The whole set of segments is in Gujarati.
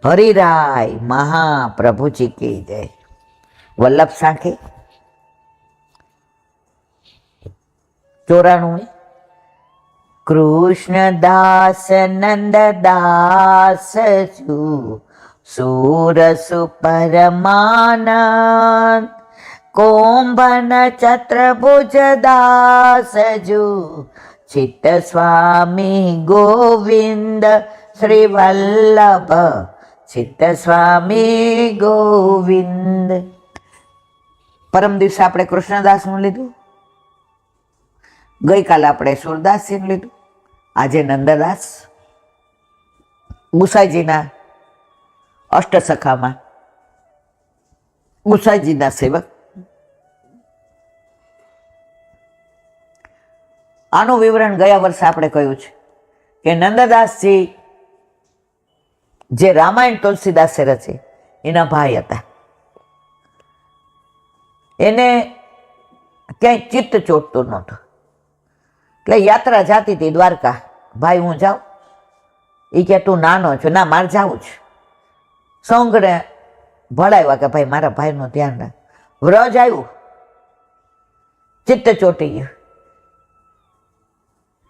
હરિરાય મહાપ્રભુજી કી જય। વલ્લભ સાખી 94। કૃષ્ણદાસ નંદદાસ જુ સુરસુ પરમાનંદ કોંભન ચત્રભુજ દાસ જુ ચિત્ત સ્વામી ગોવિંદ શ્રી વલ્લભ ચિત્ત સ્વામી ગોવિંદ। પરમ દિવસે આપણે કૃષ્ણદાસનું લીધું, ગઈકાલે આપણે સુરદાસજીનું લીધું, આજે નંદદાસ ગુસાઈજીના અષ્ટસખામાં ગુસાઈજીના સેવક। આનું વિવરણ ગયા વર્ષે આપણે કહ્યું છે કે નંદદાસજી જે રામાયણ તુલસીદાસે રચી એના ભાઈ હતા। એને ક્યાંય ચિત્ત ચોટતું નહોતું, એટલે યાત્રા જાતી હતી દ્વારકા। ભાઈ હું જાઉં, એ કે તું નાનો છો, ના મારે જાવું છે। સંઘને ભળાવ્યા કે ભાઈ મારા ભાઈનું ધ્યાન રાખ। વ્રજ આવ્યું, ચિત્ત ચોટી ગયું,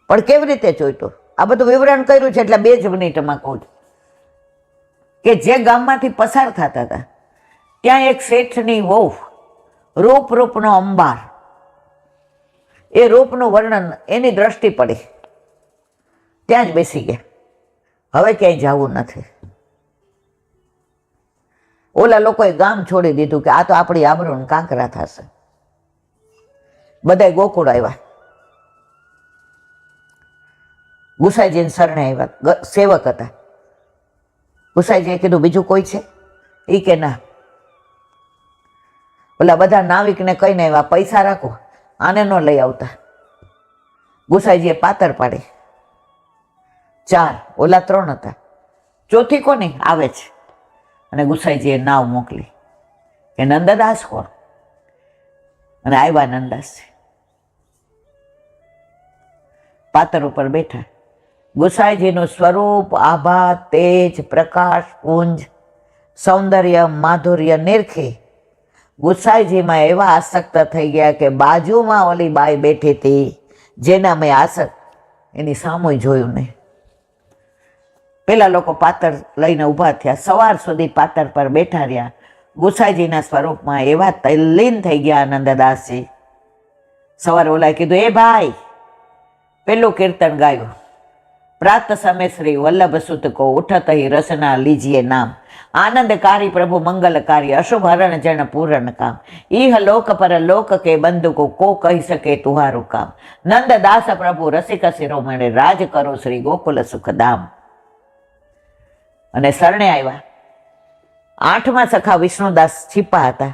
પણ કેવી રીતે ચોટ્યું આ બધું વિવરણ કર્યું છે, એટલે 2 જ મિનિટમાં કહું છું કે જે ગામમાંથી પસાર થતા હતા ત્યાં એક શેઠની વહુ રૂપનો અંબાર, એ રૂપનું વર્ણન એની દ્રષ્ટિ પડી, ત્યાં જ બેસી ગયા, હવે ક્યાંય જવું નથી। ઓલા લોકોએ ગામ છોડી દીધું કે આ તો આપણી આબરૂ કાંકરા થશે। બધાય ગોકુળ આવ્યા, ગુસાઈજીને શરણે આવ્યા, સેવક હતા। ગુસાઈજીએ કીધું બીજું કોઈ છે? એ કે ના। ઓલા બધા નાવિકને કહીને આવ્યા પૈસા રાખો, આને ન લઈ આવતા। ગુસાઈજીએ પાતર પાડી, 4, ઓલા 3 હતા, ચોથી કોની આવે છે? અને ગુસાઈજીએ નાવ મોકલી કે નંદદાસ કોણ? અને આવ્યા નંદદાસજી, પાતર ઉપર બેઠા। ગુસાઈજીનું સ્વરૂપ, આભા, તેજ, પ્રકાશ, પુંજ, સૌંદર્ય, માધુર્ય નિરખી ગુસાઈજીમાં એવા આસક્ત થઈ ગયા કે બાજુમાં ઓલી બાઈ બેઠી હતી જેના મેં આસક્ત, એની સામું જોયું નહીં। પેલા લોકો પાતર લઈને ઊભા થયા, સવાર સુધી પાતર પર બેઠા રહ્યા। ગુસાઈજીના સ્વરૂપમાં એવા તલ્લીન થઈ ગયા નંદદાસજી। સવારે ઓલાએ કીધું એ ભાઈ પેલું કીર્તન ગાયું, प्रात समय श्री वल्लभ सुत को उठत ही रसना लीजिए नाम, आनंदकारी प्रभु मंगलकारी अशुभ हरण जन पूरण काम, इह लोक पर लोक के बंधु को कही सके तुहारू काम, नंददास प्रभु रसिक शिरोमणे राज करो श्री गोकुल सुखधाम। અને શરણે આવ્યા। 8મા સખા વિષ્ણુદાસ છીપા હતા,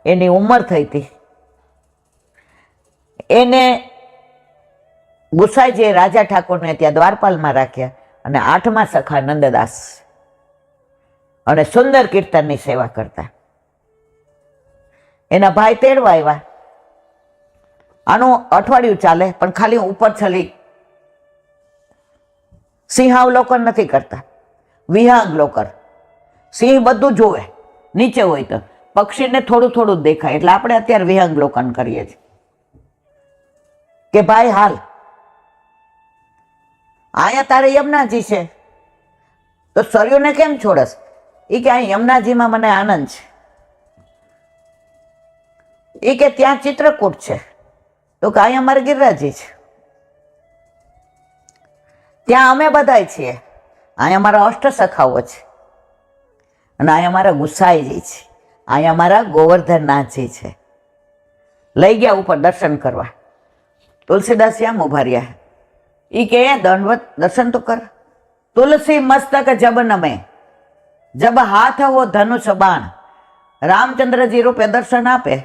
એની ઉંમર થઈ હતી, એને ગુસાઈજીએ રાજા ઠાકોરને ત્યાં દ્વારપાલમાં રાખ્યા અને 8મા સખા નંદદાસ અને સુંદર કીર્તનની સેવા કરતા। એના ભાઈ તેડવા આવ્યા। આનું અઠવાડિયું ચાલે, પણ ખાલી ઉપર છલી સિંહાવલોકન નથી કરતા, વિહંગલોકન। સિંહ બધું જોવે, નીચે હોય તો પક્ષીને થોડું થોડું જ દેખાય, એટલે આપણે અત્યારે વિહંગલોકન કરીએ છીએ કે ભાઈ હાલ અહીંયા તારે યમુનાજી છે તો સરયુને કેમ છોડસ? એ કે અહીં યમુનાજીમાં મને આનંદ છે। એ કે ત્યાં ચિત્રકૂટ છે, તો કે અહીંયા અમારે ગિરિરાજી છે, ત્યાં અમે બધાય છીએ, અહીંયા અમારા અષ્ટસખાઓ છે, અને અહીંયા અમારા ગુસાઈજી છે, અહીંયા અમારા ગોવર્ધનનાથજી છે। લઈ ગયા ઉપર દર્શન કરવા। તુલસીદાસ આમ ઉભા રહ્યા। ई के दंडवत दर्शन तो कर। तुलसी मस्तक जब नमे, जब हाथ हो धनुष बाण, रामचंद्र जी रूपे दर्शन आपे।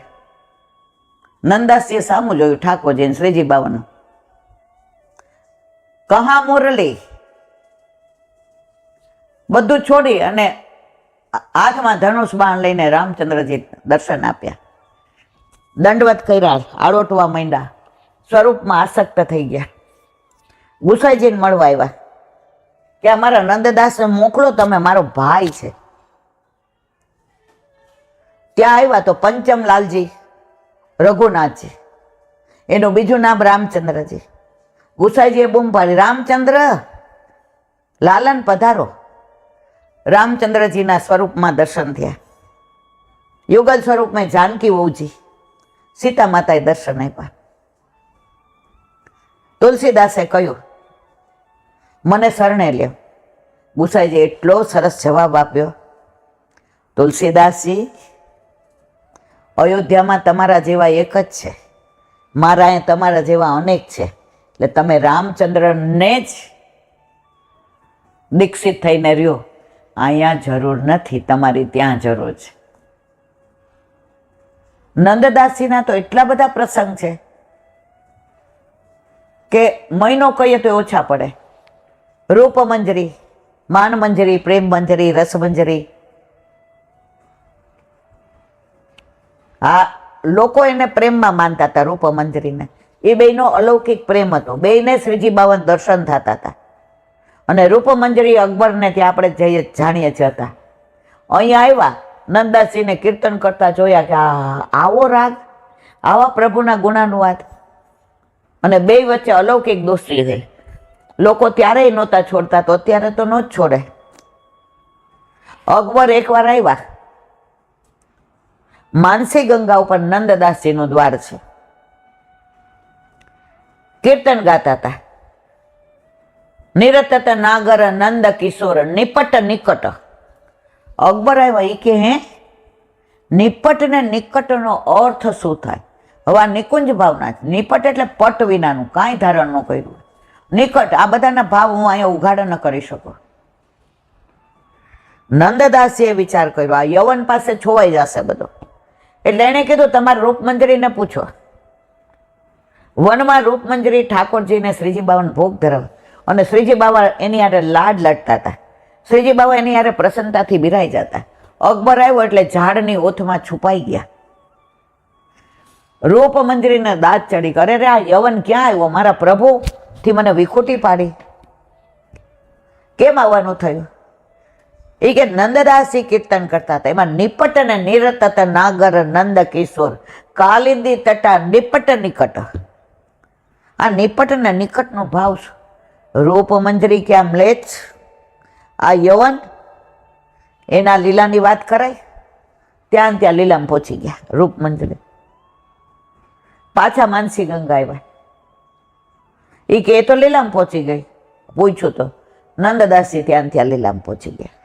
नंदासी सामू जोयु ठाकोरजी श्रीजी बावन, कहा मुरली, बधु छोड़ी अने हाथ में धनुष बाण लईने रामचंद्रजी दर्शन आप्या। दंडवत कर्या, आड़ोटवा मांड्या, स्वरूप में आसक्त थई गया। गुसाईजीने मळवा आव्या। કે અમારા નંદદાસને મોકલો, તમે મારો ભાઈ છે. ત્યાં આવ્યા તો પંચમલાલજી રઘુનાથજી, એનું બીજું નામ રામચંદ્રજી. ગુસાઈજીએ બૂમ પાડી, રામચંદ્ર લાલન પધારો. રામચંદ્રજીના સ્વરૂપમાં દર્શન થયા. યુગલ સ્વરૂપમાં જાનકી વહુજી, સીતા માતાએ દર્શન આપ્યા. તુલસીદાસે કહ્યું, મને શરણે લ્યો. ગુસાઈજી એટલો સરસ જવાબ આપ્યો, તુલસીદાસજી, અયોધ્યામાં તમારા જેવા એક જ છે, મારા અહીંયા તમારા જેવા અનેક છે, એટલે તમે રામચંદ્રને જ દીક્ષિત થઈને રહ્યો, અહીંયા જરૂર નથી, તમારી ત્યાં જરૂર છે. નંદદાસજીના તો એટલા બધા પ્રસંગ છે કે મહિનો કહીએ તો ઓછા પડે. રૂપ મંજરી, માન મંજરી, પ્રેમ મંજરી, રસ મંજરી. હા, લોકો એને પ્રેમમાં માનતા હતા, રૂપ મંજરીને. એ બેયનો અલૌકિક પ્રેમ હતો. બેયને શ્રીજી બાવન દર્શન થતા હતા. અને રૂપ મંજરી અકબરને ત્યાં આપણે જઈએ જાણીએ છીએ હતા. અહીંયા આવ્યા, નંદદાસજીને કીર્તન કરતા જોયા કે આવો રાગ, આવા પ્રભુના ગુણાનુવાદ. અને બે વચ્ચે અલૌકિક દોસ્તી થઈ. લોકો ત્યારેય નહોતા છોડતા, તો અત્યારે તો ન જ છોડે. અકબર એકવાર આવ્યા, માનસી ગંગા ઉપર નંદદાસજીનું દ્વાર છે, કીર્તન ગાતા હતા. નિરતત નાગર નંદ કિશોર નિપટ નિકટ. અકબર આવ્યા, એ કે હે, નિપટ ને નિકટનો અર્થ શું થાય? હવે આ નિકુંજ ભાવના છે. નિપટ એટલે પટ વિનાનું, કાંઈ ધારણ ન કર્યું. નિકટ, આ બધાના ભાવ હું અહીંયા ઉઘાડા ન કરી શકું. નંદદાસીએ વિચાર કર્યો, આ યવન પાસે છોવાઈ જશે બધો. એટલે એણે કીધું, તમારે રૂપમંજરીને પૂછો. વનમાં રૂપમંજરી ઠાકોરજીને શ્રીજી બાવાને ભોગ ધરાવે, અને શ્રીજી બાવા એની હારે લાડ લડતા હતા. શ્રીજી બાવા એની હારે પ્રસન્નતાથી બિરાઈ જતા. અકબર આવ્યો એટલે ઝાડની ઓથમાં છુપાઈ ગયા. રૂપમંજરીને દાંત ચડી, અરે રે, આ યવન ક્યાં આવ્યો? મારા પ્રભુથી મને વિખૂટી પાડી. કેમ આવવાનું થયું? એ કે નંદદાસજી કીર્તન કરતા હતા, એમાં નિપટ ને નિરતત નાગર નંદ કિશોર કાલિંદી તટા નિપટ નિકટ. આ નિપટ ને નિકટનો ભાવ છે. રૂપ મંજરી ક્યાં મ્લેચ્છ, આ યવન, એના લીલાની વાત કરાય. ત્યાં લીલામાં પહોંચી ગયા રૂપ મંજરી. પાછા માનસી ગંગા આવ્યા. એ કે એ તો લીલામાં પહોંચી ગઈ. પૂછ્યું તો નંદદાસજી ત્યાં લીલામાં પહોંચી ગયા.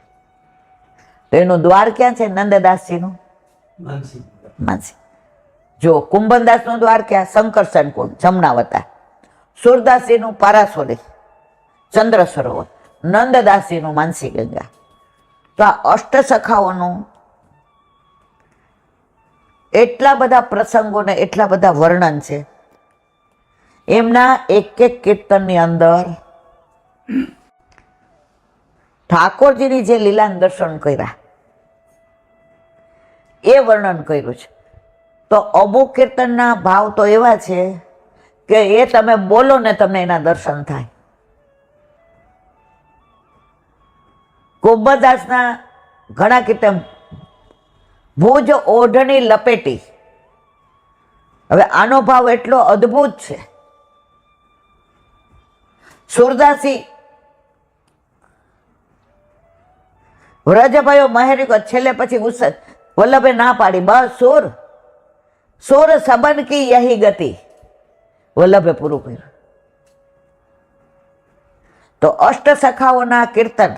તો એનું દ્વાર ક્યાં છે નંદદાસજીનું? માનસી. જો કુંભનદાસનું દ્વાર ક્યાં? શંકરસન કુંડ, જમનાવતા. સુરદાસજીનું પારાસોરી, ચંદ્ર સરોવર. નંદદાસજીનું માનસી ગંગા. તો આ અષ્ટસખાઓનું એટલા બધા પ્રસંગોને એટલા બધા વર્ણન છે. એમના એક એક કીર્તનની અંદર ઠાકોરજીની જે લીલાન દર્શન કર્યા એ વર્ણન કર્યું છે. તો અમુક કીર્તનના ભાવ તો એવા છે કે એ તમે બોલો ને તમને એના દર્શન થાય. કુંભદાસના ઘણા કીર્તન, ભુજ ઓઢણી લપેટી. હવે આનો ભાવ એટલો અદ્ભુત છે. સુરદાસી વ્રજભાઈઓ મહેરી છેલ્લે પછી વલ્લભે ના પાડી, બસ સુર સુર સબન કી યહી ગતિ. વલ્લભે પૂરું કર્યું. તો અષ્ટસખાઓના કીર્તન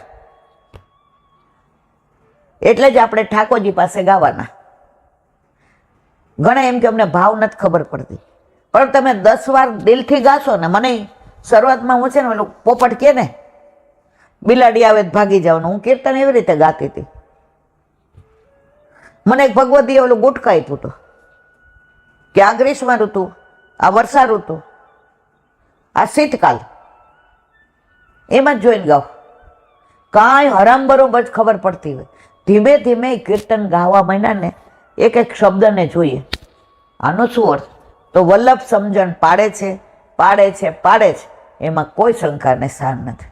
એટલે જ આપણે ઠાકોરજી પાસે ગાવાના. ઘણા એમ કે અમને ભાવ નથી ખબર પડતી, પણ તમે 10 વાર દિલથી ગાશો ને. મને શરૂઆતમાં હું છે ને ઓલું પોપટ કે ને, બિલાડી આવે ભાગી જવાનું, હું કીર્તન એવી રીતે ગાતી હતી. મને એક ભગવતી ઓલું ગુટકાઈ તૂટો કે આ ગ્રીષ્મ ઋતુ, આ વર્ષા ઋતુ, આ શીતકાલ, એમાં જ જોઈને ગાઓ. કાંઈ હરામબરોબર જ ખબર પડતી હોય. ધીમે ધીમે કીર્તન ગાવા માંડ્યા ને, એક એક શબ્દને જોઈએ આનો શું અર્થ. તો વલ્લભ સમજણ પાડે છે, પાડે છે, પાડે છે. એમાં કોઈ શંકાને સ્થાન નથી.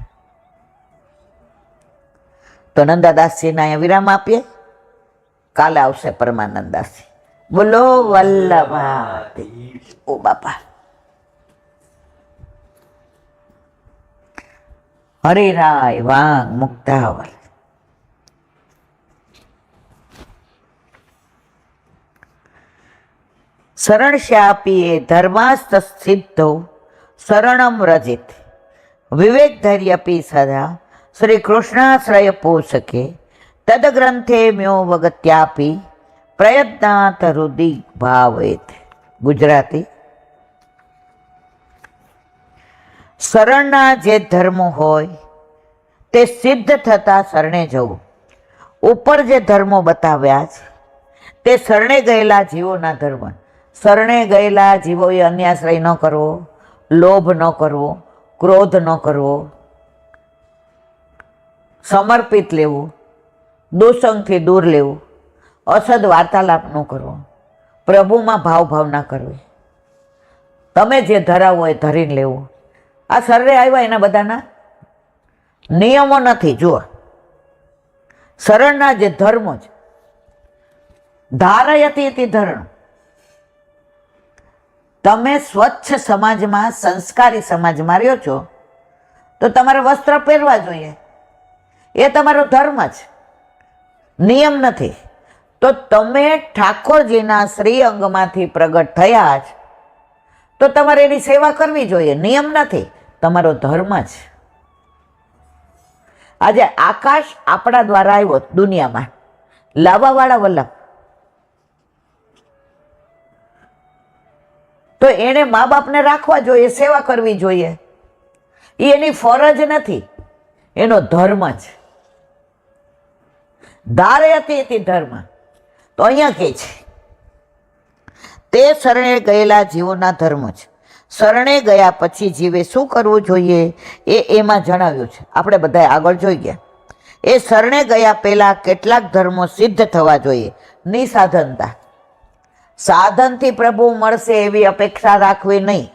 તો નંદાદાસજીને અહીંયા વિરામ આપીએ. કાલે આવશે પરમાનંદાસજી. બોલો વલ્લભાઈ. ઓ બાપા, હરિરાય વાંગ મુક્તાવલ. શરણશ્યાપીએ ધર્માસ્ત સિદ્ધો શરણમ રજિત વિવેક ધૈર્યપી સદા શ્રી કૃષ્ણાશ્રય પોષકે તદગ્રંથે મ્યો વગત્યાપી પ્રયત્નાત હૃદિ ભાવેત. ગુજરાતી. શરણના જે ધર્મો હોય તે સિદ્ધ થતા શરણે જવું. ઉપર જે ધર્મો બતાવ્યા છે તે શરણે ગયેલા જીવોના ધર્મ. શરણે ગયેલા જીવોએ અન્યાશ્રય ન કરવો, લોભ ન કરવો, ક્રોધ ન કરવો, સમર્પિત લેવું, દુસંગથી દૂર લેવું, અસદ વાર્તાલાપ ન કરવો, પ્રભુમાં ભાવના કરવી. તમે જે ધરાવો એ ધરીને લેવું. આ શરણે આવ્યા એના બધાના નિયમો નથી. જુઓ, શરણના જે ધર્મો છે, ધારયતી ઇતિ ધર્મ. તમે સ્વચ્છ સમાજમાં, સંસ્કારી સમાજમાં રહ્યો છો તો તમારે વસ્ત્ર પહેરવા જોઈએ. એ તમારો ધર્મ જ, નિયમ નથી. તો તમે ઠાકોરજીના શ્રી અંગમાંથી પ્રગટ થયા જ તો તમારે એની સેવા કરવી જોઈએ. નિયમ નથી, તમારો ધર્મ જ. આજે આકાશ આપણા દ્વારા આવ્યો દુનિયામાં, લાવવાવાળા વલ્લભ. તો એને મા બાપને રાખવા જોઈએ, સેવા કરવી જોઈએ. એ એની ફરજ નથી, એનો ધર્મ જ. ધારયતી ધર્મ. તો અહીંયા કે છે તે શરણે ગયેલા જીવોના ધર્મ છે. શરણે ગયા પછી જીવે શું કરવું જોઈએ એ એમાં જણાવ્યું છે. આપણે બધા આગળ જોઈ ગયા. એ શરણે ગયા પહેલા કેટલાક ધર્મો સિદ્ધ થવા જોઈએ. નિસાધનતા. સાધનથી પ્રભુ મળશે એવી અપેક્ષા રાખવી નહીં.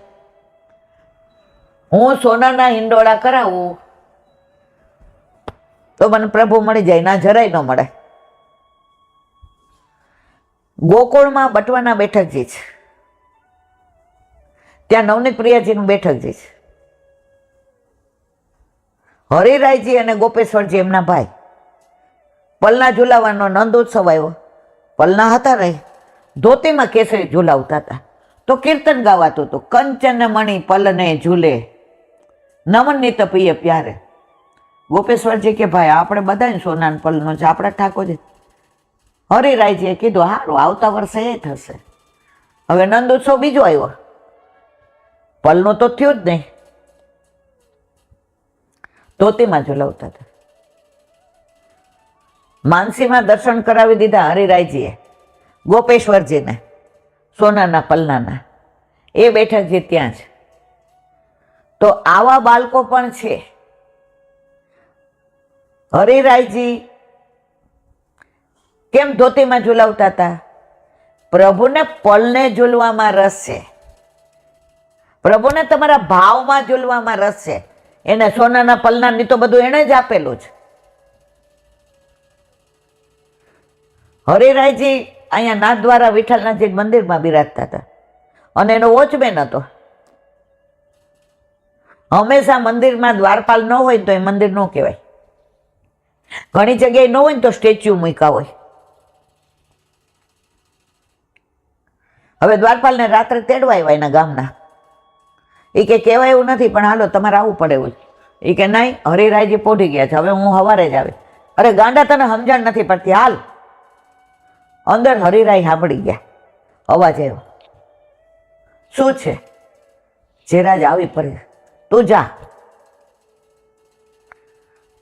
હું સોનાના હિંડોળા કરાવું તો મને પ્રભુ મળી જાય, ના જરાય ન મળે. ગોકુળમાં બટવાના બેઠકજી છે, ત્યાં નવનીત પ્રિયાજીનું બેઠકજી છે. હરિરાયજી અને ગોપેશ્વરજી એમના ભાઈ. પલના ઝુલાવાનો નંદ ઉત્સવ આવ્યો. પલના હતા રહી, ધોતીમાં કેસરી ઝુલાવતા હતા. તો કીર્તન ગાવાતું હતું, કંચન મણિ પલને ઝૂલે નમન નિત પિય પ્યારે. ગોપેશ્વરજી કે ભાઈ આપણે બધાને સોનાન પલનો છે, આપણા ઠાકોરજી. હરિરાયજીએ કીધું સારું, આવતા વર્ષે એ થશે. હવે નંદ ઉત્સવ બીજો આવ્યો, પલનું તો થયું જ નહીં. ધોતીમાં ઝુલાવતા હતા. માનસીમાં દર્શન કરાવી દીધા હરિરાયજીએ ગોપેશ્વરજીને, સોનાના પલનાના. એ બેઠકજી ત્યાં છે. તો આવા બાળકો પણ છે. હરિરાયજી કેમ ધોતીમાં ઝુલાવતા હતા? પ્રભુને પલને ઝૂલવામાં રસ છે, પ્રભુને તમારા ભાવમાં ઝૂલવામાં રસ છે. એને સોનાના પલનાની તો બધું એને જ આપેલું છે. હરિરાયજી અહીંયા નાથદ્વારા વિઠ્ઠલનાથજી મંદિરમાં બિરાજતા હતા અને એનો વોચમેન હતો. હંમેશા મંદિરમાં દ્વારપાલ ન હોય તો એ મંદિર ન કહેવાય. ઘણી જગ્યાએ ન હોય ને તો સ્ટેચ્યુ મૂક્યા હોય. હવે દ્વારપાલને રાત્રે તેડવા આવ્યા એના ગામના. એ કે કહેવાય એવું નથી પણ હાલો તમારે આવવું પડે એવું. એ કે નહીં, હરિરાયજી પોઢી ગયા છે, હવે હું સવારે જ આવે. અરે ગાંડા, તને સમજણ નથી પડતી, હાલ. અંદર હરિરાય સાંભળી ગયા, અવાજ આવ્યો. શું છે? જેરાજ આવી પડે, તું જા,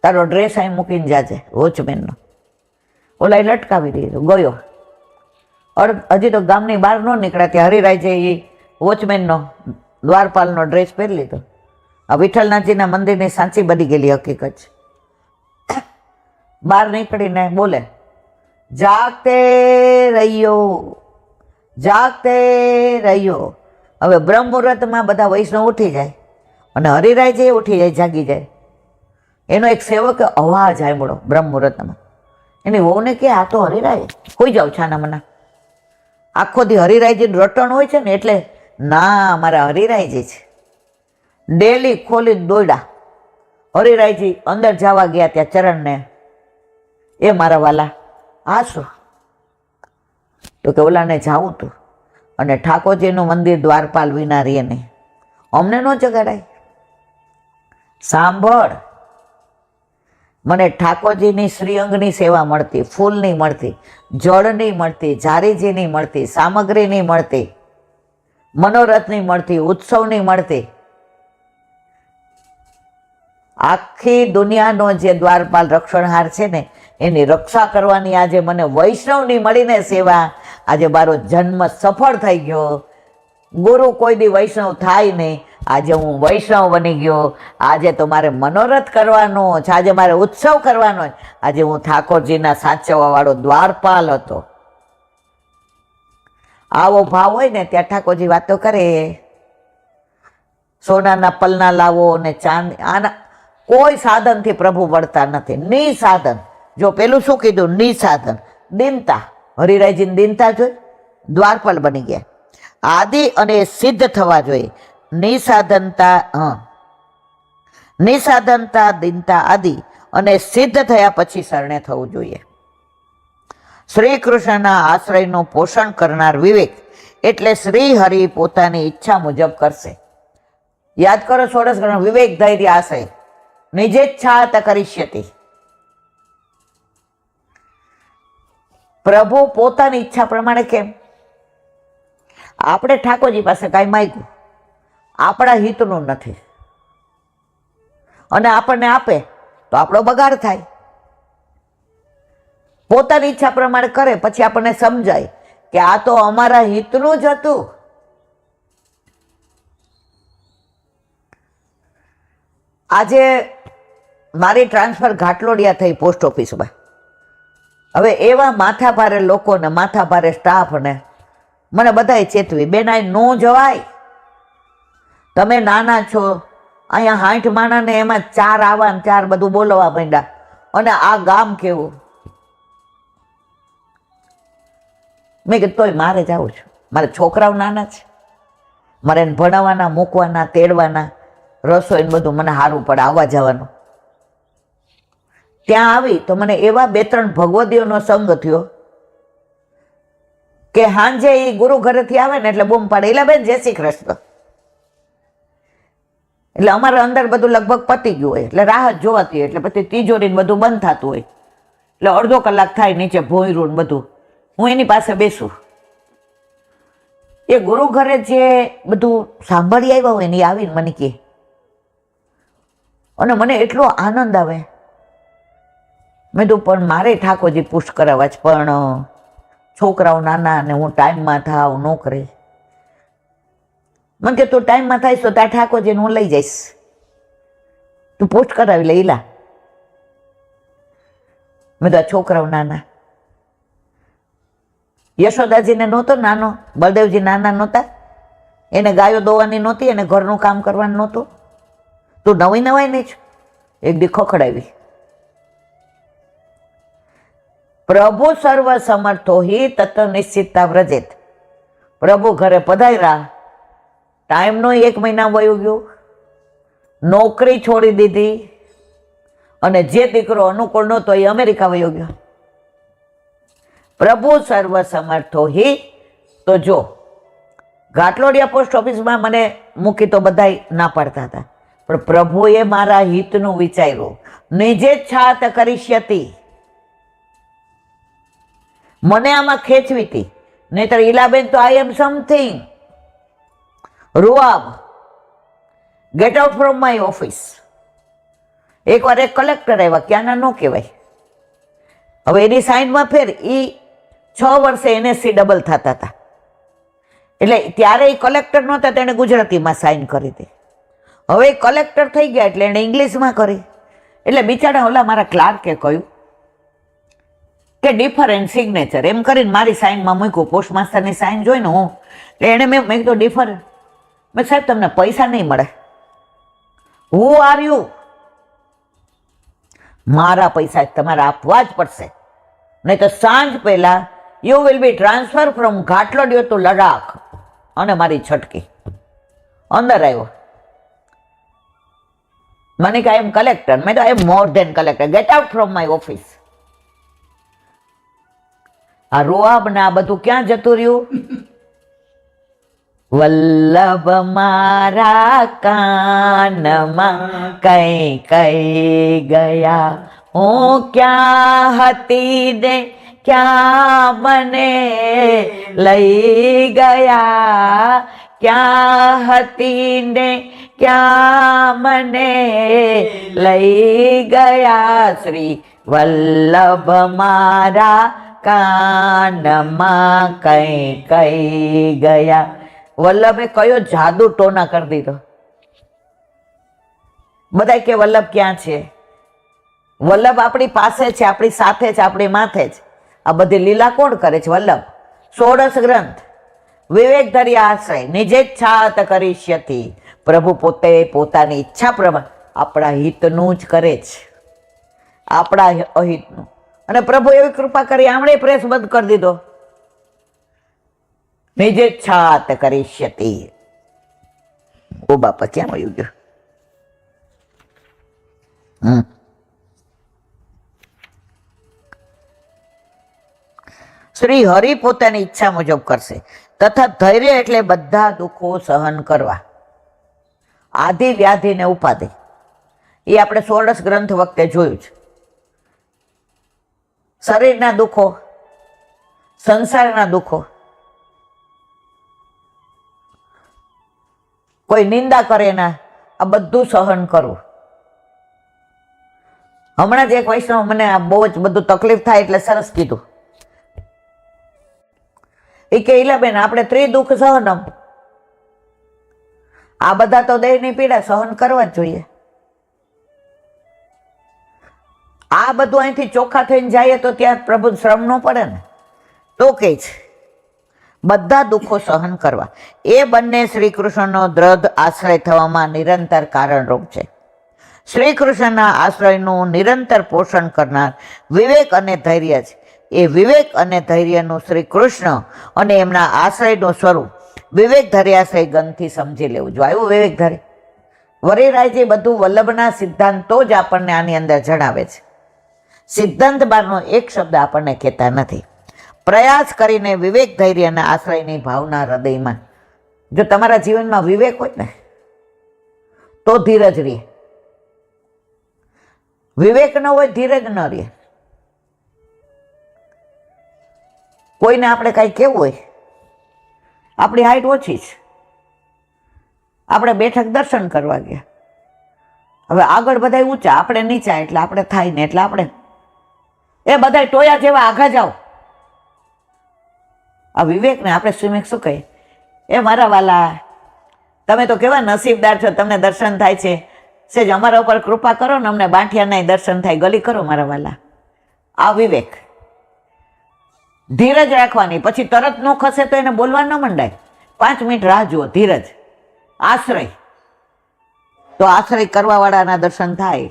તારો ડ્રેસ અહીં મૂકીને જાજે વોચમેનનો. ઓલા લટકાવી દીધો, ગયો. હજી તો ગામની બહાર ન નીકળ્યા ત્યાં હરિરાયજી એ વોચમેનનો, દ્વારપાલનો ડ્રેસ પહેરી લીધો. આ વિઠ્ઠલનાથજીના મંદિરની સાચી બની ગયેલી હકીકત છે. બહાર નીકળીને બોલે, જાગતે રહ્યો, જાગતે રહ્યો. હવે બ્રહ્મ મુહૂર્તમાં બધા વૈષ્ણવ ઉઠી જાય અને હરિરાયજી ઉઠી જાય, જાગી જાય. એનો એક સેવકે અવાજ સાંભળ્યો બ્રહ્મ મુહૂર્તમાં. એની વહુને કે આ તો હરિરાય, હોઈ જાવ છાના મના, આખો દી હરિરાયજીનું રટણ હોય છે ને એટલે. ના, મારા હરિરાયજી છે. ડેલી ખોલીને દોડ્યા. હરિરાયજી અંદર જવા ગયા ત્યાં ચરણને, એ મારા વાલા આ શું? તો કે ઓલાને જાવું તું, અને ઠાકોરજીનું મંદિર દ્વારપાલ વિના રે નહીં, અમને ન જગાડાય. સાંભળ, મને ઠાકોરજીની શ્રીઅંગની સેવા મળતી, ફૂલ નહીં મળતી, જળ નહીં મળતી, જારીજી નહીં મળતી, સામગ્રી નહીં મળતી, મનોરથ નહીં મળતી, ઉત્સવ નહીં મળતી. આખી દુનિયાનો જે દ્વારપાલ રક્ષણહાર છે ને એની રક્ષા કરવાની આજે મને વૈષ્ણવની મળીને સેવા, આજે મારો જન્મ સફળ થઈ ગયો. ગુરુ કોઈ દી વૈષ્ણવ થાય નહીં, આજે હું વૈષ્ણવ બની ગયો. આજે તો મારે મનોરથ કરવાનો છે, આજે મારે ઉત્સવ કરવાનો છે. આજે હું ઠાકોરજીના સાચવવા વાળો દ્વારપાલ હતો. આવો ભાવ હોય ને ત્યાં ઠાકોરજી વાતો કરે, સોનાના પલના લાવો ને ચાંદ, આના કોઈ સાધનથી પ્રભુ વળતા નથી. નિસાધન. જો પેલું શું કીધું? નિસાધન, દીનતા. હરિરાયજીની દીનતા જોઈ, દ્વારપાલ બની ગયા. આદિ અને સિદ્ધ થવા જોઈએ. નિસાધનતા, દીનતા આદિ અને સિદ્ધ થયા પછી શરણે થવું જોઈએ. શ્રી કૃષ્ણના આશ્રયનું પોષણ કરનાર વિવેક એટલે શ્રી હરિ પોતાની ઈચ્છા મુજબ કરશે. યાદ કરો ષોડશ ગ્રંથ, વિવેક ધૈર્ય આશ્રય નિજેચ્છાત કરિષ્યતિ. પ્રભુ પોતાની ઈચ્છા પ્રમાણે. કેમ? આપણે ઠાકોરજી પાસે કાંઈ માંગ્યું, આપણા હિતનું નથી, અને આપણને આપે તો આપણો બગાડ થાય. પોતાની ઈચ્છા પ્રમાણે કરે પછી આપણને સમજાય કે આ તો અમારા હિતનું જ હતું. આજે મારી ટ્રાન્સફર ઘાટલોડિયા થઈ પોસ્ટ ઓફિસમાં. હવે એવા માથાભારે લોકોને, માથાભારે સ્ટાફને મને બધાએ ચેતવી, બેન આ ન જવાય, તમે નાના છો, અહીંયા 60 માણસને એમાં 4 આવા ને 4 બધું બોલવા માંડ્યા, અને આ ગામ કેવું. મેં કીધું તોય મારે જવું છું, મારે છોકરાઓ નાના છે, મારે એને ભણાવવાના, મૂકવાના, તેડવાના, રસોઈ બધું મને સારું પડે આવવા જવાનું. ત્યાં આવી તો મને એવા 2-3 ભગવદીઓનો સંગ થયો કે સાંજે એ ગુરુ ઘરેથી આવે ને એટલે બૂમ પાડે, એલા બેન જય શ્રી કૃષ્ણ. એટલે અમારે અંદર બધું લગભગ પતી ગયું હોય એટલે રાહત જોવાતી હોય, એટલે પછી તિજોરીને બધું બંધ થતું હોય, એટલે અડધો કલાક થાય નીચે ભોંયરું ને બધું, હું એની પાસે બેસું. એ ગુરુ ઘરે જે બધું સાંભળી આવ્યા હોય ને એ આવીને મને કહે, અને મને એટલો આનંદ આવે. મેં તો પણ મારે ઠાકોરજી પુષ્ટ કરાવવા જ, પણ છોકરાઓ નાના અને હું ટાઈમમાં થાવ નોકરી. મને કે તું ટાઈમમાં થાય તો ત્યાં ઠાકોરજીને હું લઈ જઈશ, તું પુષ્ટ કરાવી લઈ લા. મેં તો આ છોકરાઓ નાના, યશોદાજીને નહોતો નાનો, બળદેવજી નાના નહોતા, એને ગાયો દોવાની નહોતી, એને ઘરનું કામ કરવાનું નહોતું. તું નવી નવાઈ નહીં જ એક દી ખખડાવી. પ્રભુ સર્વ સમર્થો હિ તત્વ નિશ્ચિતતા વ્રજેત. પ્રભુ ઘરે પધાર્યા, ટાઈમનો 1 મહિના વયો ગયો, નોકરી છોડી દીધી, અને જે દીકરો અનુકૂળ નહોતો એ અમેરિકા વયો ગયો. પ્રભુ સર્વ સમર્થો હિ. તો જો ઘાટલોડિયા પોસ્ટ ઓફિસમાં મને મૂકી તો બધા ના પાડતા હતા, પણ પ્રભુએ મારા હિતનું વિચાર્યું. નિજેચ્છાત કરિષ્યતિ. મને આમાં ખેંચવી હતી, નહીતર ઈલાબેન તો આઈ એમ સમથિંગ. રૂઆબ, get out from my office. એકવાર એક કલેક્ટર આવ્યા, ક્યાંના ન કહેવાય. હવે એની સાઇનમાં ફેર એ 6 વર્ષે NSC ડબલ થતા હતા, એટલે ત્યારે એ કલેક્ટર નહોતા, તેણે ગુજરાતીમાં સાઇન કરી હતી. હવે કલેક્ટર થઈ ગયા એટલે એણે ઇંગ્લિશમાં કરી. એટલે બિચારા ઓલા મારા ક્લાર્કે કહ્યું કે ડિફરન્ટ સિગ્નેચર, એમ કરીને મારી સાઇનમાં મૂક્યું. પોસ્ટમાસ્ટરની સાઇન જોઈને હું, એટલે એણે મેં કીધું ડિફરન્ટ. મેં સાહેબ તમને પૈસા નહીં મળે. Who are you? મારા પૈસા તમારે આપવા જ પડશે, નહીં તો સાંજ પહેલા you will be transfer from Ghatlodia to Ladakh. અને મારી છટકી અંદર આવ્યો. મને કે આઈ એમ કલેક્ટર. મેં તો I am more than collector, get out from my office. આ રોઆબ ને આ બધું ક્યાં જતું રહ્યું? વલ્લભ મારા કાનમાં કઈ કઈ ગયા, હું ક્યાં હતી ને ક્યાં મને લઈ ગયા, ક્યાં હતી ને ક્યાં મને લઈ ગયા. શ્રી વલ્લભ મારા કાનમાં કઈ કઈ ગયા. વલ્લભે કયો જાદુ ટોના કરી દીધો. બધા કે વલ્લભ ક્યાં છે? વલ્લભ આપણી પાસે છે, આપણી સાથે છે, આપણી માથે છે. આ બધી લીલા કોણ કરે છે? વલ્લભ. 16 ગ્રંથ, વિવેક ધર્યા આશ્રય, નિજેચ્છાત કરીષ્યતિ. પ્રભુ પોતે પોતાની ઈચ્છા પ્રમાણે આપણા હિતનું જ કરે છે, આપણા અહિતનું. અને પ્રભુ એવી કૃપા કરી, આમણે પ્રેસ બંધ કરી દીધો. નિજેચ્છાત કરીષ્યતિ. ઓ બાપા, ક્યાં વયું ગયો? શ્રી હરિ પોતાની ઈચ્છા મુજબ કરશે. તથા ધૈર્ય એટલે બધા દુઃખો સહન કરવા. આધિ વ્યાધિ ને ઉપાધિ એ આપણે 16 ગ્રંથ વખતે જોયું છે. શરીરના દુઃખો, સંસારના દુઃખો, કોઈ નિંદા કરે ના, આ બધું સહન કરવું. હમણાં જ એક વૈષ્ણવ મને આ બહુ જ બધું તકલીફ થાય એટલે સરસ કીધું. એ કે ઈલાબેન, આપણે ત્રિદુઃખ સહનમ, આ બધા તો દેહની પીડા સહન કરવા જ જોઈએ. આ બધું અહીંથી ચોખ્ખા થઈને જાય તો ત્યાં પ્રભુ શ્રમ ન પડે ને. તો કે છે બધા દુઃખો સહન કરવા. એ બંને શ્રી કૃષ્ણનો દ્રઢ આશ્રય થવામાં નિરંતર કારણરૂપ છે. શ્રી કૃષ્ણના આશ્રયનું નિરંતર પોષણ કરનાર વિવેક અને ધૈર્ય છે. એ વિવેક અને ધૈર્યનું શ્રી કૃષ્ણ અને એમના આશ્રયનું સ્વરૂપ વિવેક ધૈર્યાશ્રય ગંધથી સમજી લેવું. જો આવ્યું વિવેક ધૈર્ય. વરિરાયજી બધું વલ્લભના સિદ્ધાંતો જ આપણને આની અંદર જણાવે છે. સિદ્ધાંત બારનો એક શબ્દ આપણને કહેતા નથી. પ્રયાસ કરીને વિવેક ધૈર્યના આશ્રયની ભાવના હૃદયમાં. જો તમારા જીવનમાં વિવેક હોય ને તો ધીરજ રહે. વિવેક ન હોય, ધીરજ ન રહે. કોઈને આપણે કાંઈ કેવું હોય, આપણી હાઈટ ઓછી છે, આપણે બેઠક દર્શન કરવા ગયા, હવે આગળ બધા ઊંચા, આપણે નીચા, એટલે આપણે થાય ને એટલે આપણે એ બધા ટોયા જેવા આઘા જાઓ. આ વિવેકને આપણે સ્વિમિંગ શું કહીએ? એ મારા વાલા, તમે તો કેવા નસીબદાર છો, તમને દર્શન થાય છે. સેજ અમારા ઉપર કૃપા કરો ને, અમને બાંઠિયાના દર્શન થાય, ગલી કરો મારા વાલા. આ વિવેક. ધીરજ રાખવાની, પછી તરત ન ખસે તો એને બોલવા ન મંડાય. 5 મિનિટ રાહ જુઓ. ધીરજ, આશ્રય. તો આશ્રય કરવા વાળાના દર્શન થાય.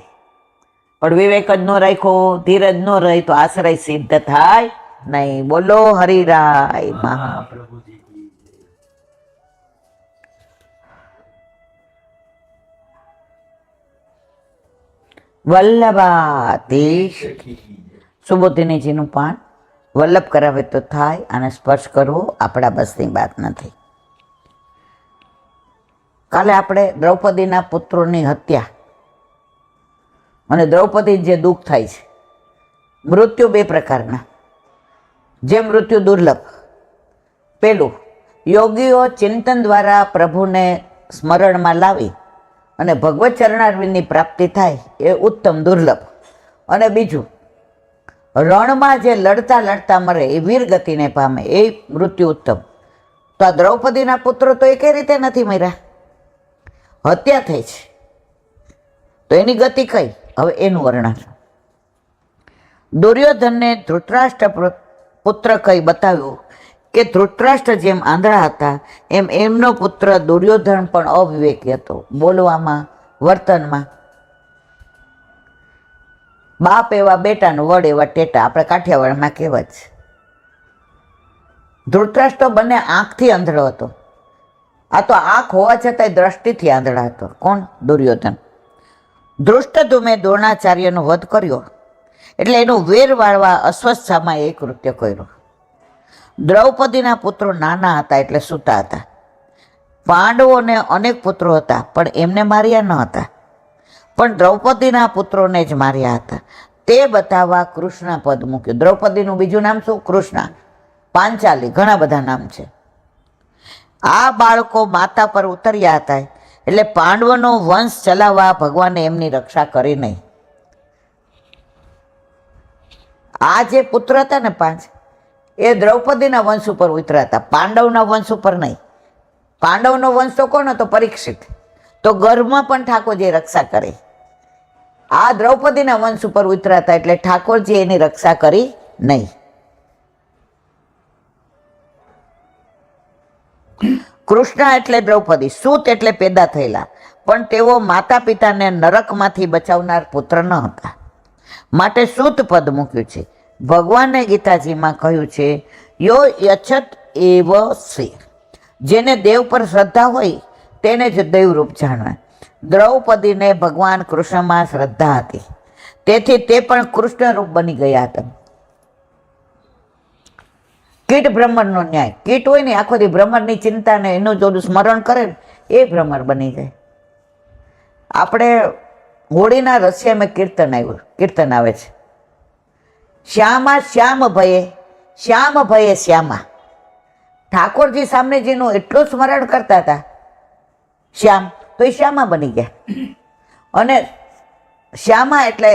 પણ વિવેક જ ન રાખ્યો, ધીરજ ન રહી તો આશ્રય સિદ્ધ થાય નહીં. બોલો હરિરાય મહાપ્રભુ. વલ્લભાધીશ સુબોધિનીજીનું પાન વલ્લભ કરાવે તો થાય, અને સ્પર્શ કરવો આપણા બસની વાત નથી. કાલે આપણે દ્રૌપદીના પુત્રોની હત્યા અને દ્રૌપદી જે દુઃખ થાય છે. મૃત્યુ 2 પ્રકારના. જે મૃત્યુ દુર્લભ, પેલું યોગીઓ ચિંતન દ્વારા પ્રભુને સ્મરણમાં લાવી અને ભગવત ચરણારવિંદની પ્રાપ્તિ થાય, એ ઉત્તમ દુર્લભ. અને બીજું રણમાં જે લડતા લડતા મરે, એ વીર ગતિને પામે, એ મૃત્યુ ઉત્તમ. તો આ દ્રૌપદીના પુત્રો તો એ કઈ રીતે નથી મર્યા? હત્યા થઈ છે, તો એની ગતિ કઈ? હવે એનું વર્ણન. દુર્યોધનને ધૃતરાષ્ટ્ર પુત્ર કઈ બતાવ્યું કે ધૃતરાષ્ટ્ર જેમ આંધળા હતા, એમ એમનો પુત્ર દુર્યોધન પણ અવિવેકી હતો, બોલવામાં, વર્તનમાં. બાપ એવા બેટાનું વડ એવા ટેટા, આપણે કાઠિયાવાડમાં કહેવત છે. ધૃતરાષ્ટ્ર બંને આંખથી આંધળો હતો. આ તો આંખ હોવા છતાંય દ્રષ્ટિથી આંધળા હતો. કોણ? દુર્યોધન. ધૃષ્ટધુમે દ્રોણાચાર્યનો વધ કર્યો એટલે એનું વેર વાળવા અશ્વત્થામાએ એક કૃત્ય કર્યું. દ્રૌપદીના પુત્રો નાના હતા એટલે સૂતા હતા. પાંડવોને અનેક પુત્રો હતા પણ એમને માર્યા ન હતા, પણ દ્રૌપદીના પુત્રોને જ માર્યા હતા. તે બતાવવા કૃષ્ણ પદ મૂક્યું. દ્રૌપદીનું બીજું નામ શું? કૃષ્ણ, પાંચાલી, ઘણા બધા નામ છે. આ બાળકો માતા પર ઉતર્યા હતા એટલે પાંડવોનો વંશ ચલાવવા ભગવાને એમની રક્ષા કરી નહીં. આ જે પુત્ર હતા ને 5, એ દ્રૌપદીના વંશ ઉપર ઉતર્યા હતા, પાંડવના વંશ ઉપર નહીં. પાંડવનો વંશ તો કોણ હતો? પરીક્ષિત. તો ગર્ભમાં પણ ઠાકોરજી રક્ષા કરી. આ દ્રૌપદીના વંશ ઉપર ઉતર્યા હતા એટલે ઠાકોરજી એની રક્ષા કરી નહીં. કૃષ્ણ એટલે દ્રૌપદી, સૂત એટલે પેદા થયેલા, પણ તેઓ માતા પિતાને નરકમાંથી બચાવનાર પુત્ર ન હતા, માટે સૂત પદ મૂક્યું છે. ભગવાને ગીતાજીમાં કહ્યું છે, યો યચ્છત એવ સે, જેને દેવ પર શ્રદ્ધા હોય તેને જ દેવરૂપ જાણવા. દ્રૌપદીને ભગવાન કૃષ્ણમાં શ્રદ્ધા હતી, તેથી તે પણ કૃષ્ણ રૂપ બની ગયા હતા. કીટ ભ્રમરનો ન્યાય. કીટ હોય ને આખો દી ભ્રમરની ચિંતા ને એનું જો સ્મરણ કરે ને એ ભ્રમર બની જાય. આપણે હોળીના રસિયામાં કીર્તન આવે છે, શ્યામા શ્યામ ભયે, શ્યામ ભયે શ્યામા. ઠાકોરજી સામે જેનું એટલું સ્મરણ કરતા હતા શ્યામ, તો એ શ્યામા બની ગયા. અને શ્યામા એટલે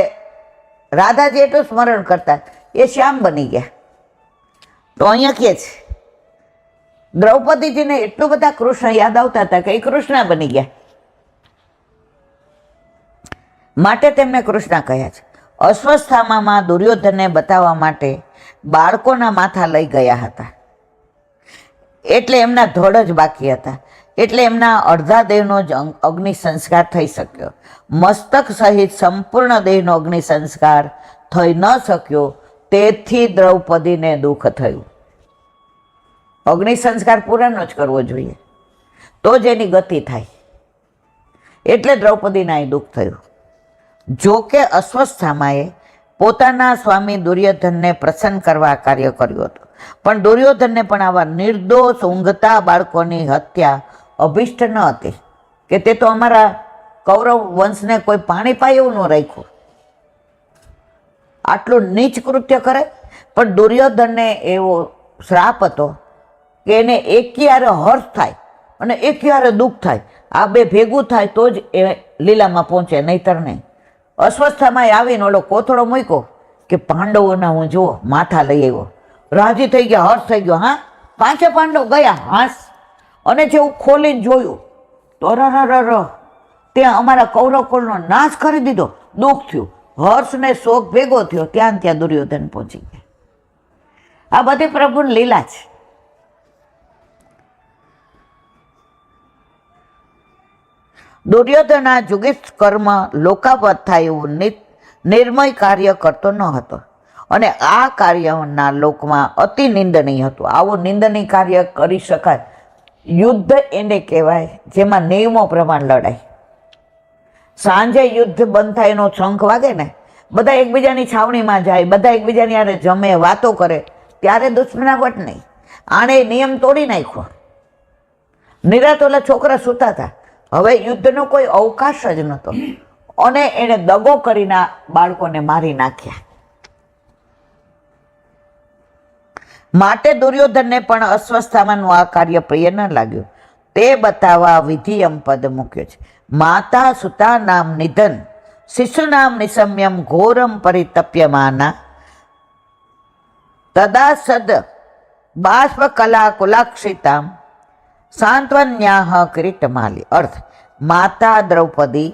રાધાજી એટલું સ્મરણ કરતા, એ શ્યામ બની ગયા. તો અહીંયા કહે છે દ્રૌપદીજીને એટલું બધા કૃષ્ણ યાદ આવતા હતા કે એ કૃષ્ણ બની ગયા, માટે તેમને કૃષ્ણ કહ્યા છે. અશ્વત્થામામાં દુર્યોધનને બતાવવા માટે બાળકોના માથા લઈ ગયા હતા, એટલે એમના ધડ જ બાકી હતા, એટલે એમના અડધા દેહનો જ અગ્નિ સંસ્કાર થઈ શક્યો. મસ્તક સહિત સંપૂર્ણ દેહનો અગ્નિ સંસ્કાર થઈ ન શક્યો, તેથી દ્રૌપદીને દુઃખ થયું. અગ્નિ સંસ્કાર પૂરાનો જ કરવો જોઈએ, તો જ એની ગતિ થાય, એટલે દ્રૌપદીને અહીં દુઃખ થયું. જો કે અશ્વત્થામાએ પોતાના સ્વામી દુર્યોધનને પ્રસન્ન કરવા કાર્ય કર્યું હતું, પણ દુર્યોધનને પણ આવા નિર્દોષ ઊંઘતા બાળકોની હત્યા અભિષ્ટ ન હતી, કે તે તો અમારા કૌરવ વંશને કોઈ પાણી પાય એવું ન રાખ્યું. આટલું નીચ કૃત્ય કરે. પણ દુર્યોધનને એવો શ્રાપ હતો કે એને એકયારે હર્ષ થાય અને એકયારે દુઃખ થાય, આ બે ભેગું થાય તો જ એ લીલામાં પહોંચે, નહીતર નહીં. અશ્વત્થામાએ આવીને ઓલો કોથળો મૂક્યો કે પાંડવોના હું જુઓ માથા લઈ આવ્યો, રાજી થઈ ગયા, હર્ષ થઈ ગયો. હા, 5 પાંડવ ગયા, હાસ. અને જેવું ખોલીને જોયું તો ત્યાં અમારા કૌરવ કુળનો નાશ કરી દીધો. દુઃખ થયું, હર્ષ ને શોક ભેગો થયો. ત્યાં દુર્યોધન પહોંચી ગયા. આ બધી પ્રભુની લીલા છે. દુર્યોધન આ જુગીત કર્મ લોકાવત થાય એવું નિર્મય કાર્ય કરતો ન હતો, અને આ કાર્યના લોકમાં અતિ નિંદનીય હતું. આવું નિંદનીય કાર્ય કરી શકાય. યુદ્ધ એને કહેવાય જેમાં નિયમો પ્રમાણે લડાય. સાંજે યુદ્ધ બંધ થાય, એનો શંખ વાગે ને, બધા એકબીજાની છાવણીમાં જાય, બધા એકબીજાની યારે જમે, વાતો કરે, ત્યારે દુશ્મનાવટ નહીં. આણે નિયમ તોડી નાખ્યો. નિરાત ઓલા છોકરા સૂતા હતા, હવે યુદ્ધનો કોઈ અવકાશ જ નહોતો, અને એણે દગો કરીને બાળકોને મારી નાખ્યા. માટે દુર્યોધનને પણ અશ્વત્થામાનું આ કાર્ય પ્રિય ન લાગ્યું. તે બતાવવા વિધિયમ પદ મૂક્યો છે. માતા સુતા નામ નિધન, શિશુનામ નિસમ્યમ ઘોરમ પરિતપ્યમાના, તદા સદ બાષ્પ કલા કુલાક્ષિતામ સાંત્વન્યાહ કિરીટમાલી. અર્થ, માતા દ્રૌપદી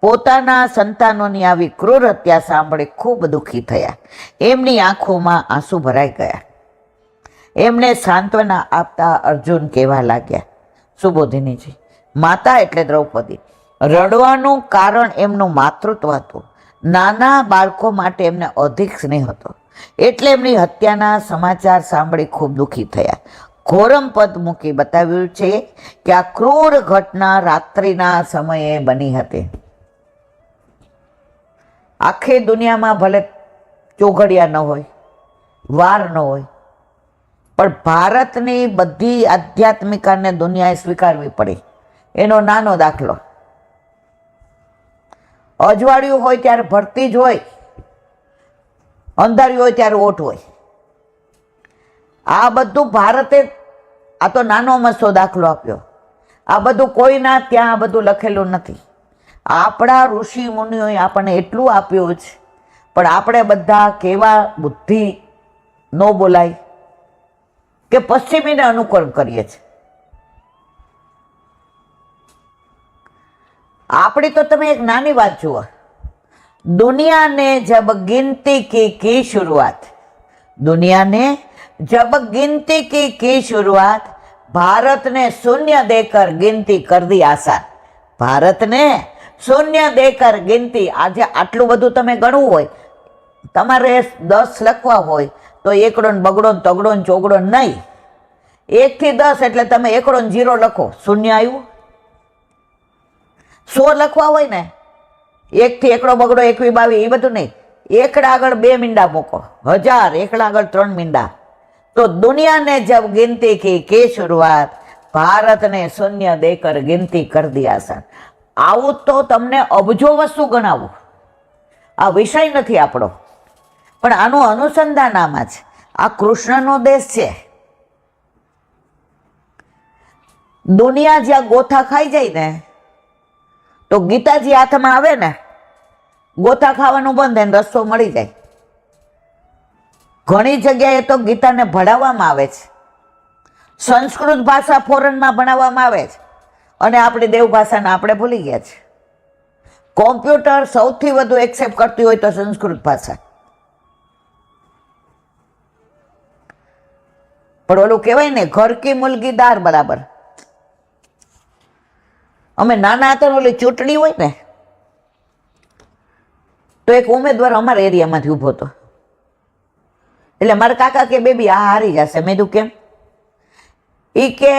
પોતાના સંતાનોની આવી ક્રૂર હત્યા સાંભળી ખૂબ દુઃખી થયા. એમની આંખોમાં આંસુ ભરાઈ ગયા. એમને સાંત્વના આપતા અર્જુન કહેવા લાગ્યા, સુબોધિનીજી, માતા એટલે દ્રૌપદી, રડવાનું કારણ એમનું માતૃત્વ હતું, નાના બાળકો માટે એમને અધિક સ્નેહ હતો, એટલે એમની હત્યાના સમાચાર સાંભળી ખૂબ દુઃખી થયા. ઘોરમ પદ મૂકી બતાવ્યું છે કે આ ક્રૂર ઘટના રાત્રિના સમયે બની હતી. આખી દુનિયામાં ભલે ચોઘડિયા ન હોય, વાર ન હોય, પણ ભારતની બધી આધ્યાત્મિકાને દુનિયાએ સ્વીકારવી પડી. એનો નાનો દાખલો, અજવાળિયું હોય ત્યારે ભરતી જ હોય, અંધારિયું હોય ત્યારે ઓટ હોય. આ બધું ભારતે, આ તો નાનો મસ્તો દાખલો આપ્યો. આ બધું કોઈના ત્યાં આ બધું લખેલું નથી. આપણા ઋષિ મુનિઓએ આપણને એટલું આપ્યું છે, પણ આપણે બધા કેવા બુદ્ધિ ન બોલાય કે પશ્ચિમીને અનુકરણ કરીએ છીએ. આપણી તો તમે એક નાની વાત જુઓ, दुनिया ने जब गिनती की शुरुआत, दुनिया ने जब गिनती की शुरुआत, भारत ने शून्य देकर गिनती कर दी आसान. भारत ने शून्य देकर गिनती, आज आटलू बधु तमे गणવું હોય, તમારે 10 લખવા હોય તો એકડો ને બગડો ને તગડો ને ચોગડો નહીં, 1 થી 10 એટલે તમે એકડો ને 0 લખો, શૂન્ય આવ્યું. 100 લખવા હોય ને 1 થી એકડો બગડો 21 22 એ બધું નહીં, એકડા આગળ 2 મીંડા મૂકો, 1000 એકડા આગળ 3 મીંડા. तो दुनिया ने जब गिनती की शुरुआत, भारत ने शून्य देकर गिनती कर दी आसान. આવું તો તમને અબજો વસ્તુ ગણાવું, આ વિષય નથી આપણો, પણ આનું અનુસંધાન આમાં છે. આ કૃષ્ણનો દેશ છે. દુનિયા જ્યાં ગોથા ખાઈ જાય ને, તો ગીતાજી હાથમાં આવે ને, ગોથા ખાવાનું બંધ એને રસ્તો મળી જાય. ઘણી જગ્યાએ તો ગીતાને ભણાવવામાં આવે છે, સંસ્કૃત ભાષા ફોરેનમાં ભણાવવામાં આવે છે, અને આપણી દેવભાષાને આપણે ભૂલી ગયા છે. કોમ્પ્યુટર સૌથી વધુ એક્સેપ્ટ કરતી હોય તો સંસ્કૃત ભાષા. પણ ઓલું કહેવાય ને, ઘર કી મુલગી દાર બરાબર. અમે નાના હતા ને, ઓલી ચૂંટણી હોય ને, તો એક ઉમેદવાર અમારા એરિયામાંથી ઊભો હતો. એટલે મારા કાકા કે બેબી આ હારી જશે. મેં કીધું કેમ? એ કે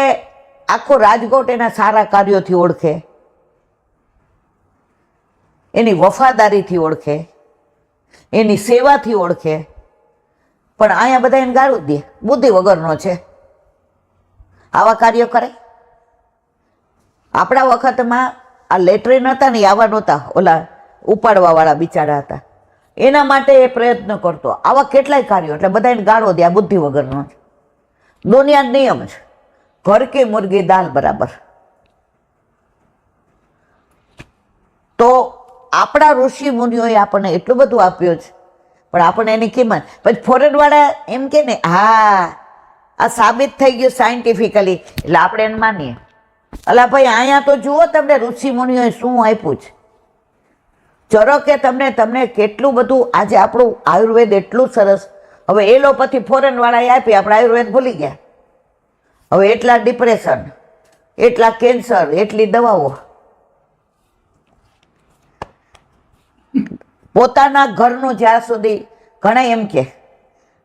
આખો રાજકોટ એના સારા કાર્યોથી ઓળખે, એની વફાદારીથી ઓળખે, એની સેવાથી ઓળખે, પણ અહીંયા બધા એને ગાળું જ દે, બુદ્ધિ વગરનો છે, આવા કાર્યો કરે. આપણા વખતમાં આ લેટરીન હતા ને, આવા નહોતા, ઓલા ઉપાડવા વાળા બિચારા હતા, એના માટે એ પ્રયત્ન કરતો. આવા કેટલાય કાર્યો, એટલે બધા એને ગાળો દે, આ બુદ્ધિ વગરનો છે. દુનિયા નિયમ છે, ઘર કે મુર્ગી દાલ બરાબર. તો આપણા ઋષિ મુનિઓએ આપણને એટલું બધું આપ્યું છે, પણ આપણને એની કિંમત. પછી ફોરેન વાળા એમ કે ને, હા આ સાબિત થઈ ગયું સાયન્ટિફિકલી, એટલે આપણે એને માનીએ. અલા ભાઈ, અહીંયા તો જુઓ તમને ઋષિ મુનિઓએ શું આપ્યું છે. ચરકે તમને કેટલું બધું. આજે આપણું આયુર્વેદ એટલું સરસ. હવે એલોપેથી ફોરેન વાળાએ આપી, આપણે આયુર્વેદ ભૂલી ગયા. હવે એટલા ડિપ્રેશન, એટલા કેન્સર, એટલી દવાઓ. પોતાના ઘરનું જ્યાં સુધી, ઘણા એમ કે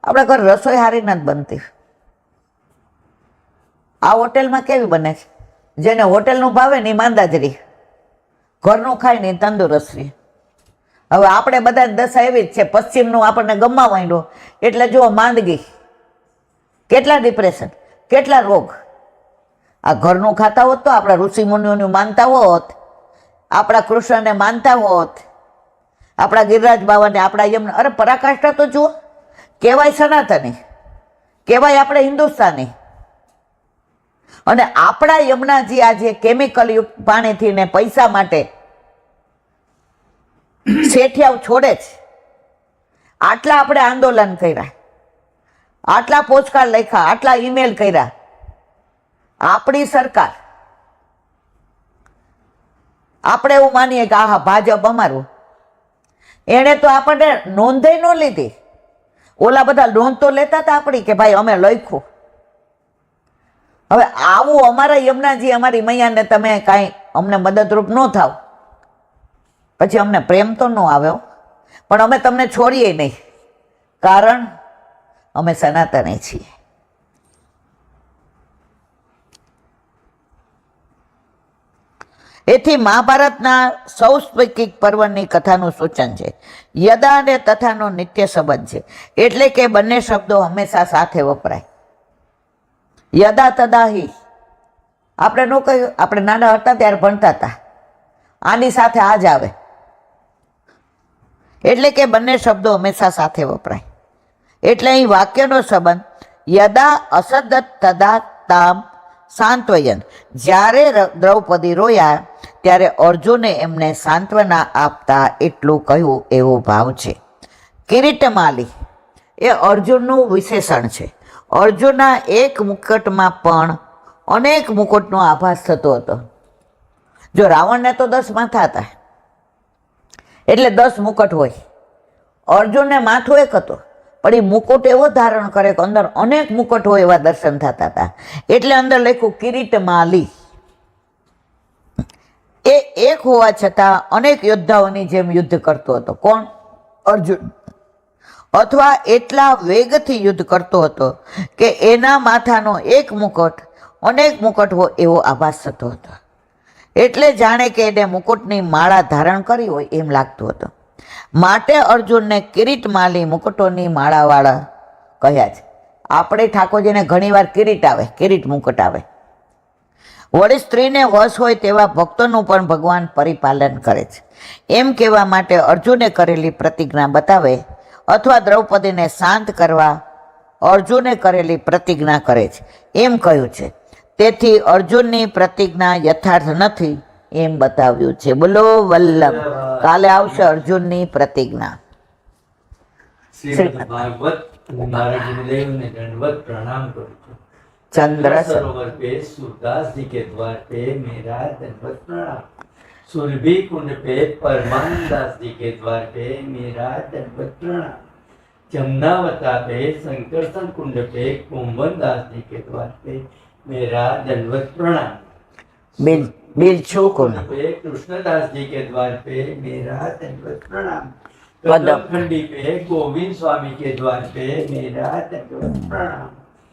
આપણા ઘર રસોઈ હારી નથી બનતી. આ હોટેલમાં કેવી બને છે? જેને હોટેલનું ભાવે ને એ માંદા જ રહી, ઘરનું ખાય ને તંદુરસ્ત રહી. હવે આપણે બધા દશા એવી જ છે, પશ્ચિમનું આપણને ગમવા માંડ્યું એટલે જુઓ માંદગી, કેટલા ડિપ્રેશન, કેટલા રોગ. આ ઘરનું ખાતા હોત તો, આપણા ઋષિ મુનિઓનું માનતા હોત, આપણા કૃષ્ણને માનતા હોત, આપણા ગિરિરાજ બાવાને, આપણા યમના, અરે પરાકાષ્ઠા તો જુઓ, કહેવાય સનાતની, કહેવાય આપણે હિન્દુસ્તાની. અને આપણા યમુનાજી આજે કેમિકલ યુક્ત પાણીથી ને પૈસા માટે શેઠિયાઓ છોડે છે. આટલા આપણે આંદોલન કર્યા, આટલા પોસ્ટકાર્ડ લખ્યા, આટલા ઈમેલ કર્યા. આપણી સરકાર, આપણે એવું માનીએ કે આહા ભાજપ અમારું. એણે તો આપણને નોંધે ન લીધી. ઓલા બધા નોંધ તો લેતા હતા આપણી કે ભાઈ અમે લખ્યું. હવે આવું અમારા યમુનાજી, અમારી મૈયાને તમે કાંઈ અમને મદદરૂપ ન થાવ, પછી અમને પ્રેમ તો ન આવ્યો. પણ અમે તમને છોડીએ નહીં, કારણ અમે સનાતની છીએ. એથી મહાભારતના સૌસ્પિક પર્વની કથાનું સૂચન છે. યદા અને તથાનો નિત્ય સંબંધ છે, એટલે કે બંને શબ્દો હંમેશા સાથે વપરાય. યદા તદા હિ, આપણે નો કહ્યું, આપણે નાના હતા ત્યારે ભણતા હતા, આની સાથે આ જ આવે, એટલે કે બંને શબ્દો હંમેશા સાથે વપરાય. એટલે અહીં વાક્યનો સંબંધ યદા અસદત તદા તામ સાંત્વયન, જ્યારે દ્રૌપદી રોયા ત્યારે અર્જુને એમને સાંત્વના આપતા એટલું કહ્યું એવો ભાવ છે. કિરીટમાલી એ અર્જુનનું વિશેષણ છે. અર્જુનના એક મુકટમાં પણ અનેક મુકુટનો આભાસ થતો હતો. જો રાવણને તો 10 માથા હતા, એટલે 10 મુકટ હોય. અર્જુનને માથું એક હતો, પણ એ મુકુટ એવો ધારણ કરે કે અંદર અનેક મુકટ હોય એવા દર્શન થતા હતા. એટલે અંદર લખ્યું કિરીટમાલી. એ એક હોવા છતાં અનેક યોદ્ધાઓની જેમ યુદ્ધ કરતો હતો. કોણ? અર્જુન. અથવા એટલા વેગથી યુદ્ધ કરતો હતો કે એના માથાનો એક મુકટ અનેક મુકટ હોય એવો આભાસ થતો હતો. એટલે જાણે કે એને મુકુટની માળા ધારણ કરી હોય એમ લાગતું હતું. માટે અર્જુનને કિરીટમાલી, મુકુટોની માળાવાળા કહ્યા છે. આપણે ઠાકોરજીને ઘણીવાર કિરીટ આવે, કિરીટ મુકુટ આવે. વળી સ્ત્રીને વશ હોય તેવા ભક્તોનું પણ ભગવાન પરિપાલન કરે છે, એમ કહેવા માટે અર્જુને કરેલી પ્રતિજ્ઞા બતાવે, અથવા દ્રૌપદીને શાંત કરવા અર્જુને કરેલી પ્રતિજ્ઞા કરે છે એમ કહ્યું છે. તેથી અર્જુનની પ્રતિજ્ઞા યથાર્થ નથી એમ બતાવ્યું છે. બોલો વલ્લભ. કાલે આવશે અર્જુનની પ્રતિજ્ઞા. चंद्र सरोवर पे सूरदास जी के द्वार पे मेरा दंडवत प्रणाम. सुरभि कुंड पे परमानंद दास जी के द्वार पे मेरा दंडवत प्रणाम. जमुनावता पे संकर्षण कुंड पे कुंभन दास जी के द्वार पे मेरा दंडवत प्रणाम. बिलछू कुंड पे कृष्णदास जी के द्वार पे मेरा दंडवत प्रणाम. कदमखंडी पे गोविंद स्वामी के द्वार पे मेरा दंडवत प्रणाम.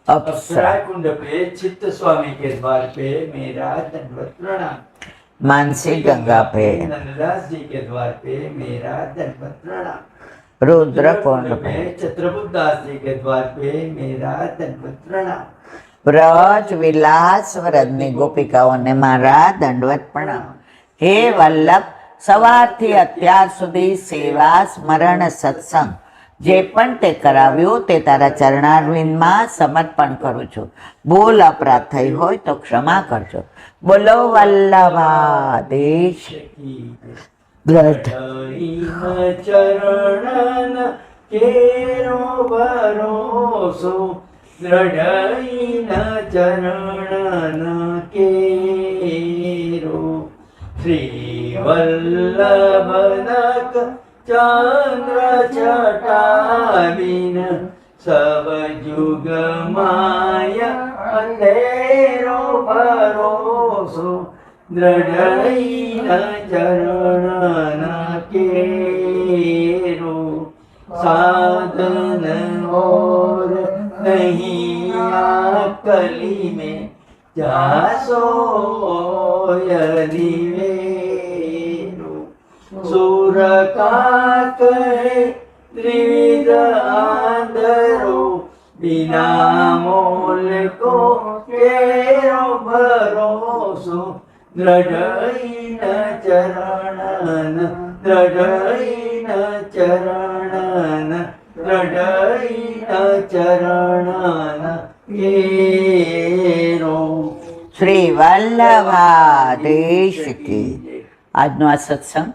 अप्सरा कुंड पे चित्त स्वामी के द्वार पे मेरा दंडवत प्रणाम. मानसी गंगा पे नंददास जी के द्वार पे मेरा दंडवत प्रणाम. रुद्र कुंड पे छत्रपुर दास जी के द्वार पे मेरा दंडवत प्रणाम. ब्रज विलास व्रजनी गोपिकाओने मारा दंडवत प्रणाम. हे वल्लभ, સવારથી અત્યાર સુધી સેવા, સ્મરણ, સત્સંગ જે પણ તે કરાવ્યું તે તારા ચરણારવિંદમાં સમર્પણ કરું છું. ભૂલ અપરાધ થઈ હોય તો ક્ષમા કરજો. બોલો વલ્લભાધીશ. ચરણ કેરો ભરોસો, દ્રઢઈન ચરણ કેરો. શ્રી વલ્લભનક ચંદ્ર છટાવીન, સબ જુગ માય અંધેરો ભરોસો, દ્રઢઈન ચરણ કેરો. साधन और नहीं कली में जासो यदि वेणु सुर का कहे त्रिविध आंधरो बिना मोल को केरो भरोसो दृढ़ चरण दृढ़ चरण दृढ़ चरण केरो. શ્રી વલ્લભાધીશ કી. આજનો આ સત્સંગ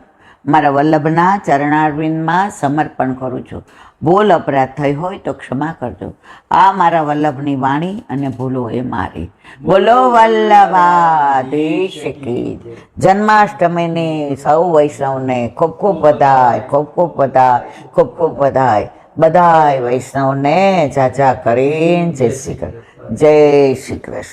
મારા વલ્લભના ચરણારવિંદમાં સમર્પણ કરું છું. ભૂલ અપરાધ થઈ હોય તો ક્ષમા કરજો. આ મારા વલ્લભની વાણી અને ભૂલો એ મારી. બોલો વલ્લભાધીશ કી. જન્માષ્ટમીની સૌ વૈષ્ણવને ખૂબ ખૂબ બધાય, ખૂબ ખૂબ બધાય, ખૂબ ખૂબ બધાય. બધાય વૈષ્ણવને જાજા કરીને જય શ્રી કૃષ્ણ, જય શ્રી કૃષ્ણ.